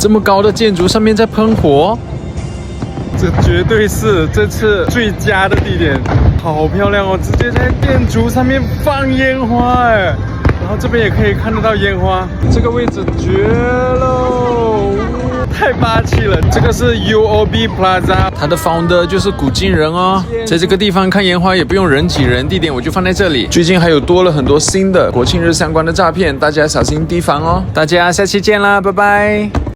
这么高的建筑上面在喷火，这绝对是这次最佳的地点，好漂亮哦！直接在建筑上面放烟花哎，然后这边也可以看得到烟花，这个位置绝喽！太霸气了！这个是 UOB Plaza， 它的 founder 就是古晋人哦。在这个地方看烟花也不用人挤人，地点我就放在这里。最近还有多了很多新的国庆日相关的诈骗，大家小心提防哦。大家下期见啦，拜拜。